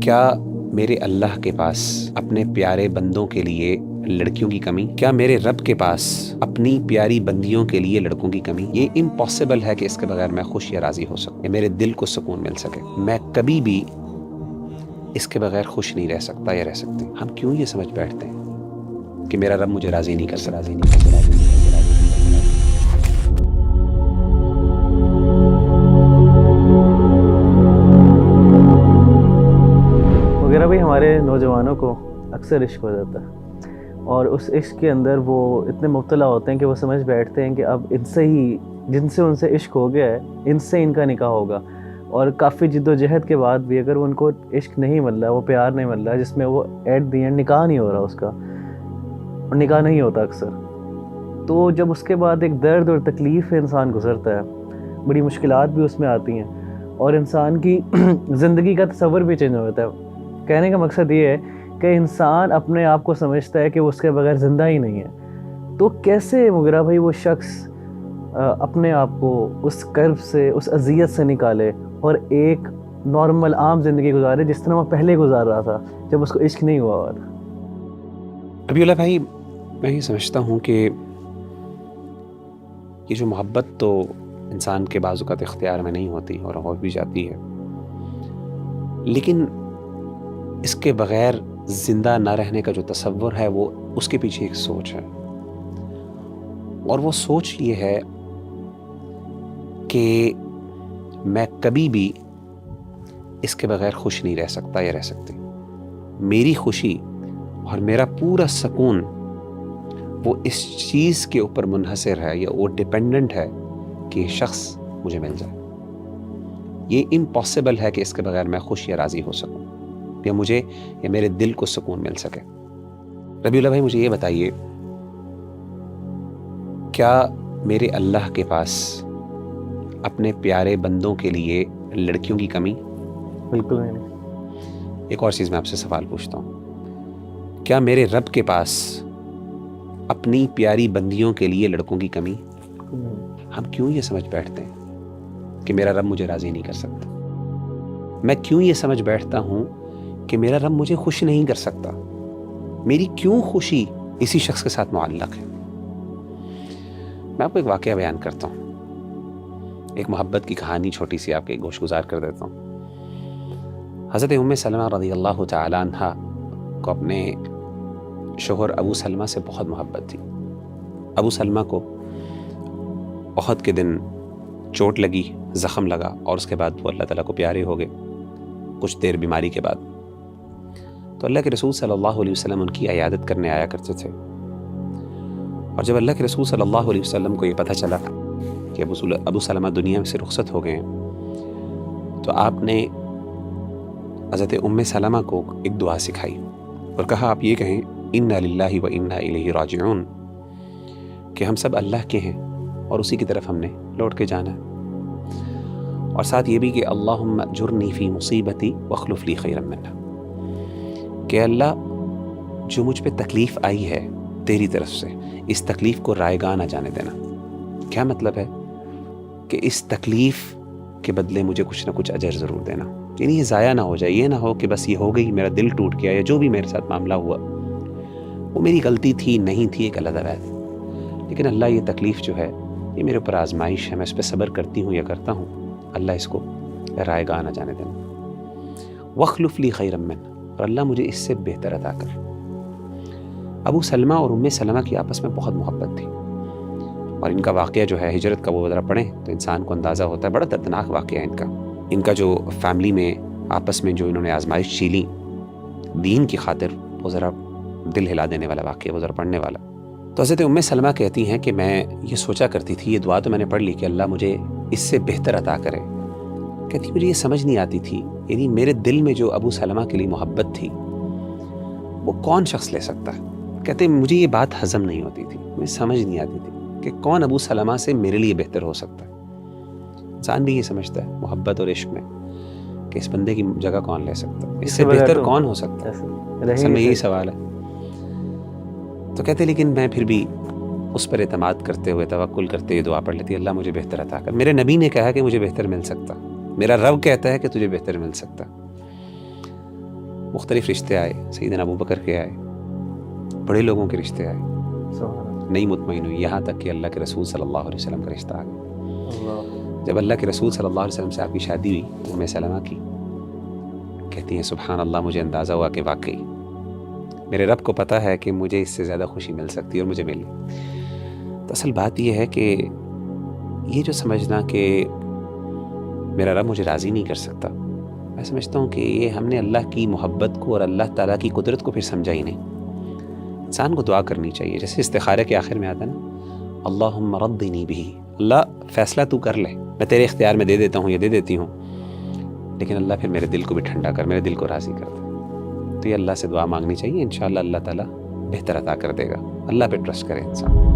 کیا میرے اللہ کے پاس اپنے پیارے بندوں کے لیے لڑکیوں کی کمی؟ کیا میرے رب کے پاس اپنی پیاری بندیوں کے لیے لڑکوں کی کمی؟ یہ امپاسبل ہے کہ اس کے بغیر میں خوش یا راضی ہو سکوں، میرے دل کو سکون مل سکے۔ میں کبھی بھی اس کے بغیر خوش نہیں رہ سکتا یا رہ سکتی۔ ہم کیوں یہ سمجھ بیٹھتے ہیں کہ میرا رب مجھے راضی نہیں کر سکتا، راضی نہیں کر سکتا۔ وغیرہ بھائی ہمارے نوجوانوں کو اکثر عشق ہو جاتا ہے، اور اس عشق کے اندر وہ اتنے مبتلا ہوتے ہیں کہ وہ سمجھ بیٹھتے ہیں کہ اب ان سے ہی جن سے ان سے عشق ہو گیا ہے ان سے ان کا نکاح ہوگا، اور کافی جد و جہد کے بعد بھی اگر ان کو عشق نہیں مل رہا، وہ پیار نہیں مل رہا، جس میں وہ ایٹ دی اینڈ نکاح نہیں ہو رہا اس کا، اور نکاح نہیں ہوتا اکثر، تو جب اس کے بعد ایک درد اور تکلیف انسان گزرتا ہے، بڑی مشکلات بھی اس میں آتی ہیں، اور انسان کی زندگی کا تصور بھی چینج ہو جاتا ہے۔ کہنے کا مقصد یہ ہے کہ انسان اپنے آپ کو سمجھتا ہے کہ وہ اس کے بغیر زندہ ہی نہیں ہے، تو کیسے مغیرہ بھائی وہ شخص اپنے آپ کو اس کرب سے، اس اذیت سے نکالے اور ایک نارمل عام زندگی گزارے جس طرح وہ پہلے گزار رہا تھا جب اس کو عشق نہیں ہوا ہوا تھا؟ ربیع اللہ بھائی، میں یہ سمجھتا ہوں کہ یہ جو محبت تو انسان کے بعض اوقات اختیار میں نہیں ہوتی اور ہو بھی جاتی ہے، لیکن اس کے بغیر زندہ نہ رہنے کا جو تصور ہے وہ اس کے پیچھے ایک سوچ ہے، اور وہ سوچ یہ ہے کہ میں کبھی بھی اس کے بغیر خوش نہیں رہ سکتا یا رہ سکتی۔ میری خوشی اور میرا پورا سکون وہ اس چیز کے اوپر منحصر ہے یا وہ ڈیپینڈنٹ ہے کہ یہ شخص مجھے مل جائے۔ یہ امپاسبل ہے کہ اس کے بغیر میں خوش یا راضی ہو سکوں، یا مجھے یا میرے دل کو سکون مل سکے۔ ربیع اللہ بھائی، مجھے یہ بتائیے، کیا میرے اللہ کے پاس اپنے پیارے بندوں کے لیے لڑکیوں کی کمی؟ بالکل نہیں۔ ایک اور چیز میں آپ سے سوال پوچھتا ہوں، کیا میرے رب کے پاس اپنی پیاری بندیوں کے لیے لڑکوں کی کمی؟ ہم کیوں یہ سمجھ بیٹھتے ہیں کہ میرا رب مجھے راضی نہیں کر سکتا؟ میں کیوں یہ سمجھ بیٹھتا ہوں کہ میرا رب مجھے خوش نہیں کر سکتا؟ میری کیوں خوشی اسی شخص کے ساتھ معلق ہے؟ میں آپ کو ایک واقعہ بیان کرتا ہوں، ایک محبت کی کہانی چھوٹی سی آپ کے گوش گزار کر دیتا ہوں۔ حضرت ام سلمہ رضی اللہ تعالی عنہ کو اپنے شوہر ابو سلمہ سے بہت محبت تھی۔ ابو سلمہ کو احد کے دن چوٹ لگی، زخم لگا، اور اس کے بعد وہ اللہ تعالیٰ کو پیارے ہو گئے کچھ دیر بیماری کے بعد۔ تو اللہ کے رسول صلی اللہ علیہ وسلم ان کی عیادت کرنے آیا کرتے تھے، اور جب اللہ کے رسول صلی اللہ علیہ وسلم کو یہ پتہ چلا کہ ابو سلمہ دنیا سے رخصت ہو گئے ہیں، تو آپ نے حضرت ام سلمہ کو ایک دعا سکھائی اور کہا، آپ یہ کہیں انا للہ و انا الیہ راجعون، کہ ہم سب اللہ کے ہیں اور اسی کی طرف ہم نے لوٹ کے جانا ہے، اور ساتھ یہ بھی کہ اللہم اجرنی فی مصیبتی واخلف لی خیرا منہا، کہ اللہ جو مجھ پہ تکلیف آئی ہے تیری طرف سے، اس تکلیف کو رائگاں نہ جانے دینا۔ کیا مطلب ہے؟ کہ اس تکلیف کے بدلے مجھے کچھ نہ کچھ اجر ضرور دینا، یعنی یہ ضائع نہ ہو جائے، یہ نہ ہو کہ بس یہ ہو گئی، میرا دل ٹوٹ گیا، یا جو بھی میرے ساتھ معاملہ ہوا وہ میری غلطی تھی نہیں تھی ایک علیحدہ بات، لیکن اللہ یہ تکلیف جو ہے یہ میرے اوپر آزمائش ہے، میں اس پہ صبر کرتی ہوں یا کرتا ہوں، اللہ اس کو رائگاں نہ جانے دینا۔ واخلف لی خیرا منہ، اور اللہ مجھے اس سے بہتر عطا کر۔ ابو سلمہ اور ام سلمہ کی آپس میں بہت محبت تھی، اور ان کا واقعہ جو ہے ہجرت کا وہ ذرا پڑھیں تو انسان کو اندازہ ہوتا ہے، بڑا دردناک واقعہ ہے ان کا جو فیملی میں آپس میں جو انہوں نے آزمائش جھیلی دین کی خاطر، وہ ذرا دل ہلا دینے والا واقعہ، وہ ذرا پڑھنے والا۔ تو حضرت ام سلمہ کہتی ہیں کہ میں یہ سوچا کرتی تھی، یہ دعا تو میں نے پڑھ لی کہ اللہ مجھے اس سے بہتر عطا کرے، کہتی مجھے یہ سمجھ نہیں آتی تھی، یعنی میرے دل میں جو ابو سلمہ کے لیے محبت تھی وہ کون شخص لے سکتا ہے؟ کہتے مجھے یہ بات ہضم نہیں ہوتی تھی، مجھے سمجھ نہیں آتی تھی کہ کون ابو سلمہ سے میرے لیے بہتر ہو سکتا ہے۔ انسان بھی یہ سمجھتا ہے محبت اور عشق میں کہ اس بندے کی جگہ کون لے سکتا ہے، اس سے بہتر کون ہو سکتا ہے، اصل میں یہی سوال ہے۔ تو کہتے لیکن میں پھر بھی اس پر اعتماد کرتے ہوئے، توکل کرتے ہوئے دعا پڑھ لیتی، اللہ مجھے بہتر عطا کر۔ میرے نبی نے کہا کہ مجھے بہتر مل سکتا، میرا رب کہتا ہے کہ تجھے بہتر مل سکتا۔ مختلف رشتے آئے، سیدنا ابو بکر کے آئے، بڑے لوگوں کے رشتے آئے، سبحان اللہ، نہیں مطمئن ہوئی، یہاں تک کہ اللہ کے رسول صلی اللہ علیہ وسلم کا رشتہ آ گیا۔ اللہ، جب اللہ کے رسول صلی اللہ علیہ وسلم سے آپ کی شادی ہوئی، ام سلمہ کی، کہتی ہیں سبحان اللہ، مجھے اندازہ ہوا کہ واقعی میرے رب کو پتہ ہے کہ مجھے اس سے زیادہ خوشی مل سکتی ہے اور مجھے ملی۔ تو اصل بات یہ ہے کہ یہ جو سمجھنا کہ میرا رب مجھے راضی نہیں کر سکتا، میں سمجھتا ہوں کہ یہ ہم نے اللہ کی محبت کو اور اللہ تعالیٰ کی قدرت کو پھر سمجھا ہی نہیں۔ انسان کو دعا کرنی چاہیے، جیسے استخارے کے آخر میں آتا ہے نا، اللہم رضنی بہ، اللہ فیصلہ تو کر لے، میں تیرے اختیار میں دے دیتا ہوں یا دے دیتی ہوں، لیکن اللہ پھر میرے دل کو بھی ٹھنڈا کر، میرے دل کو راضی کر دے۔ تو یہ اللہ سے دعا مانگنی چاہیے، انشاءاللہ اللہ تعالیٰ بہتر عطا کر دے گا۔ اللہ پہ ٹرسٹ کرے انسان۔